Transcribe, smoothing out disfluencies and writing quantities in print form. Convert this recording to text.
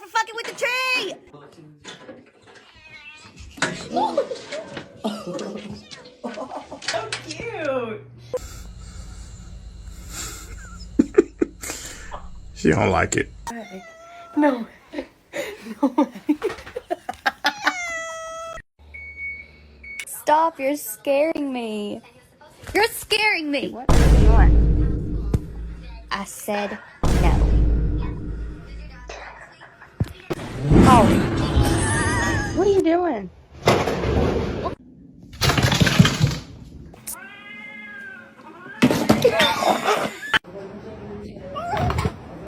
fucking with the tree! So cute. She don't like it. No. Stop, you're scaring me. You're scaring me. What do you want? I said no. Oh. What are you doing?